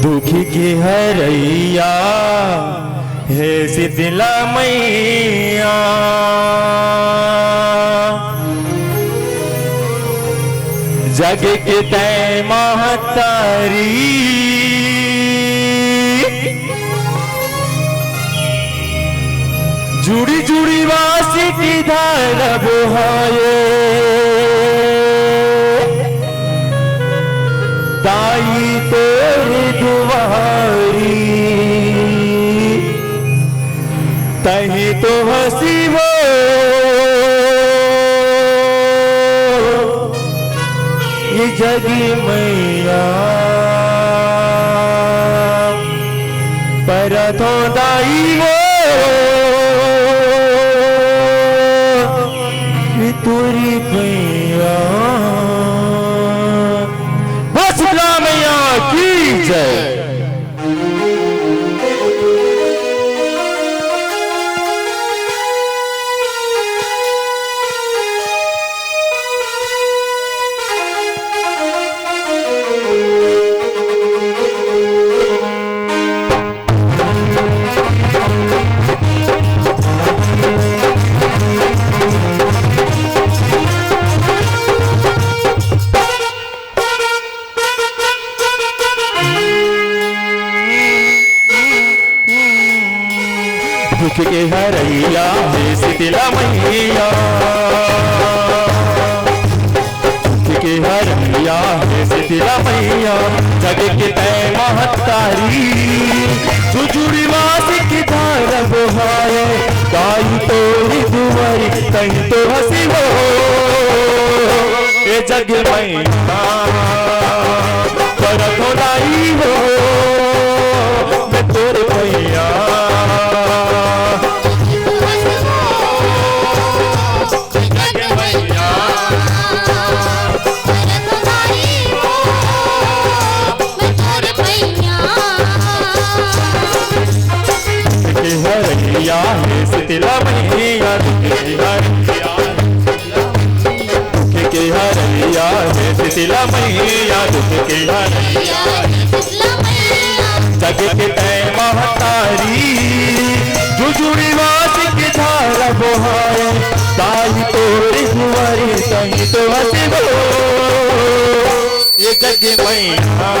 दुखी की हरैया हे शीतला मैया, जग के तय महतारी, जुड़ी जुड़ी वासी की धारा बोहाए, ताई तेरी दुआरी, तही तो हसी वो ये जगी मैया, पर तो दाई वो ये तुरी मैया। बस मैया की जय। दुख के हरैया हे शीतला मैया, दुख के हरैया हे शीतला मैया, जग के तय महतारी, जुजुड़ी वासी की धारा बोहाए, ताई तोरी दुआरी, तही तो हसी वो ये जग मैया, पर तो दाई वो मैं तोरे मैया। हरैया हे शीतला मैया, दुख के हरैया हे शीतला मैया, दुख के हरैया जग के तय महतारी, जुजुड़ी वासी की धारा बोहाए, ताई तोरी दुआरी, तही तो हसी वो ये जग मैया,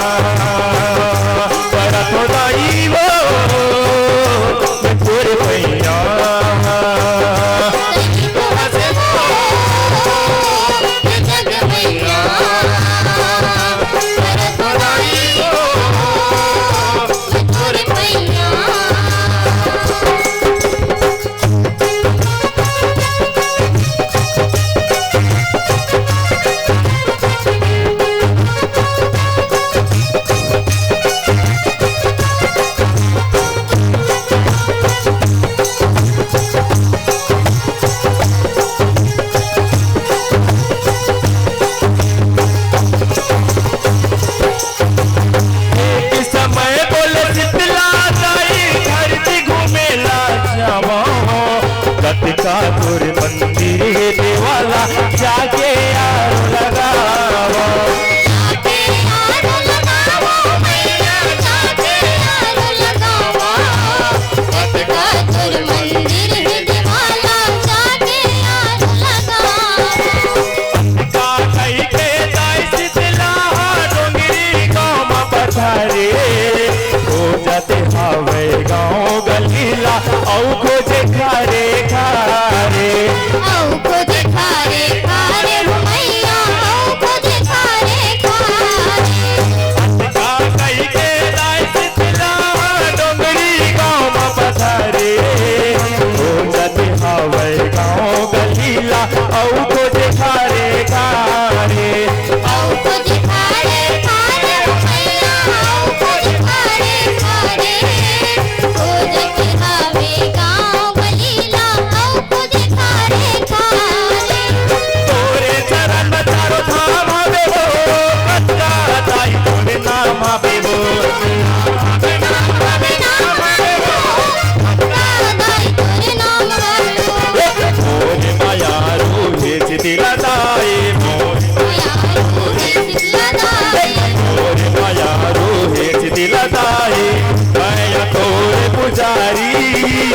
पर तो दाई वो पूरे मैया। कापुर मंदिर देवाला जाके यार लगावा, जाके यार लगावा मैया, जाके यार लगावा, कापुर मंदिर देवाला जाके यार लगावा, का कई के दाई शीतला डोंगरी गाँव में पधारे, हो जाते हावे गाँव गलीला औ खोजे खारे खारे, औ खोजे खारे खारे मैया, औ खोजे खारे खारे, का कई के दाई शीतला डोंगरी गाँव में पधारे, हो जाते हावे गाँव गलीला औ खोजे खारे खारे, औ खोजे खारे खारे मैया, औ खोजे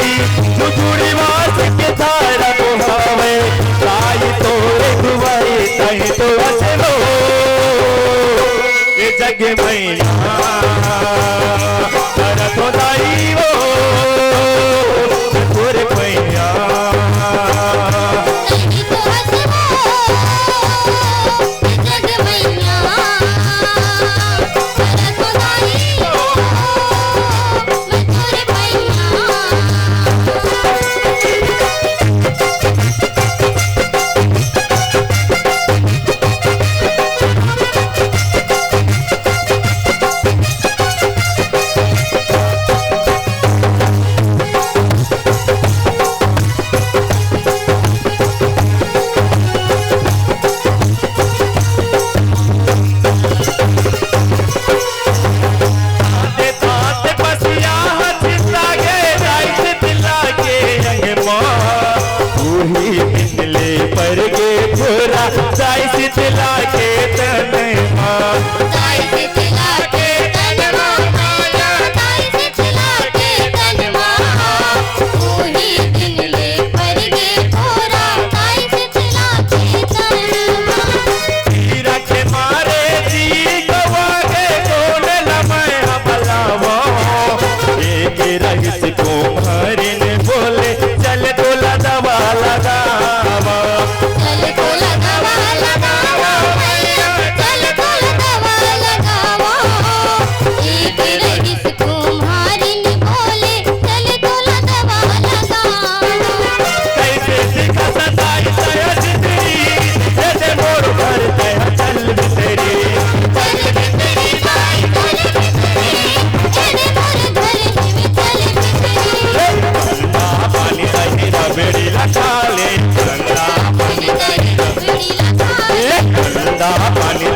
जुड़ी वास के धारा बुहावे ताई तोरे दुआरे ताई तो असलो ये जग मैया तारा तो दाई वो तोरे मैया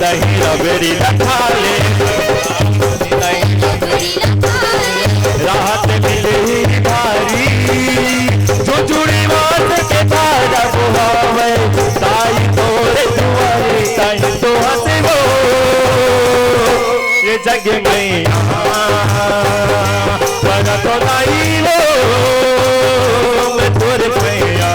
दही रबड़ी लखा ले राहत मिली भारी जो जुड़ी बात के तारा बुहावे ताई तोरे दुआरे ताई तो हंसो ये जग मैया बड़ा तो दाई वो मैं तोरे मैया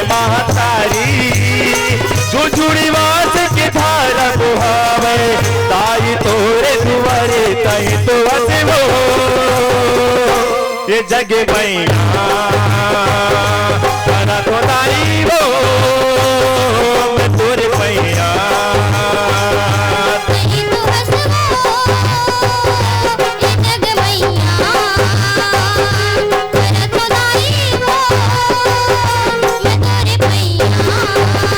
महतारी जो जुड़ी वास के धारा बुहावे ताई तोरे दुआरे ताई तो हंसो ये जग मैया बड़ा तो दाई वो मैं तोरे मैया Yeah.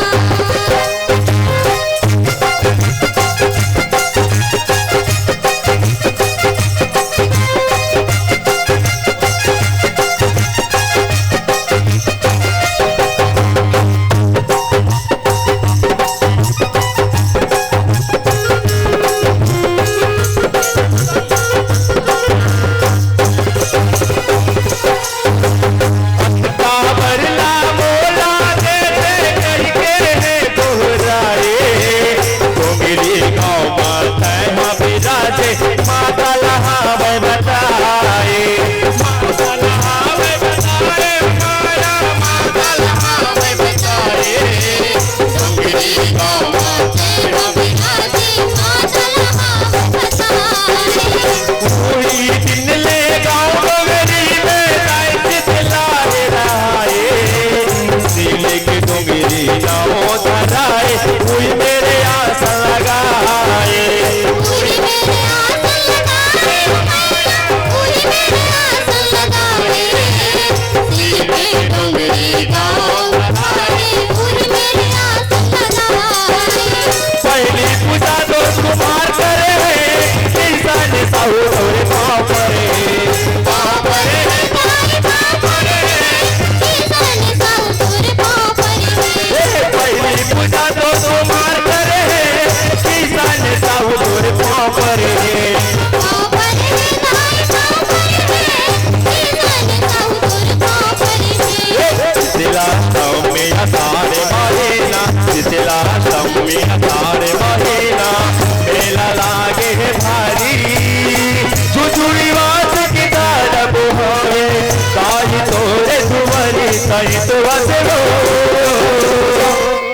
ताई तो बसे वो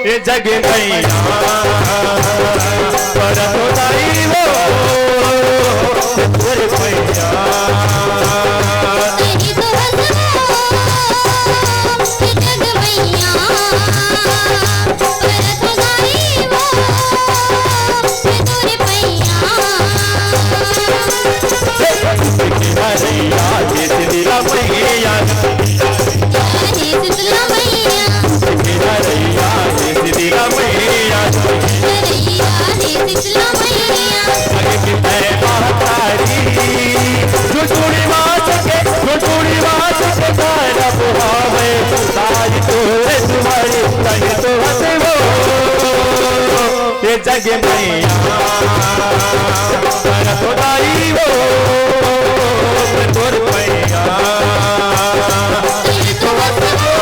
ये जग मैया पर तो ताई वो तोरे मैया जग मैया पर तो ताई वो तोर मैया तो बस वो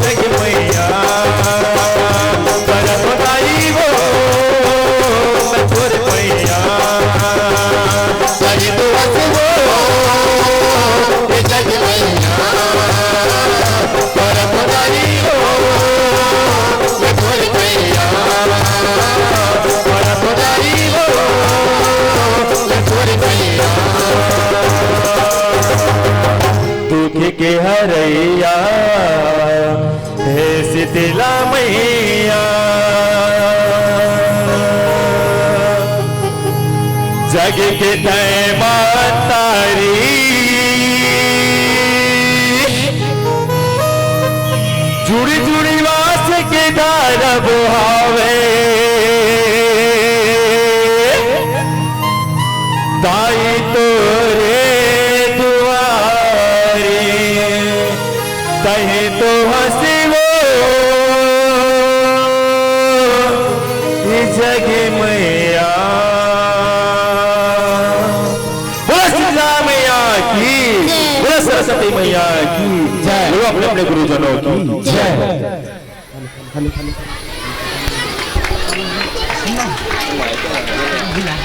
जग मैया पर तो ताई वो तोर मैया तो बस वो जग मैया पर तो ताई वो तोर मैया के हरैया हे शीतला मैया जग के तय मातारी जुड़ी जुड़ी वास के धार बुहावे ताई तोरे कहे तो हंसी वो जग मैया बोला सीता मैया की बोला सरस्वती मैया की जय बोलो अपने अपने गुरुजनों की जय।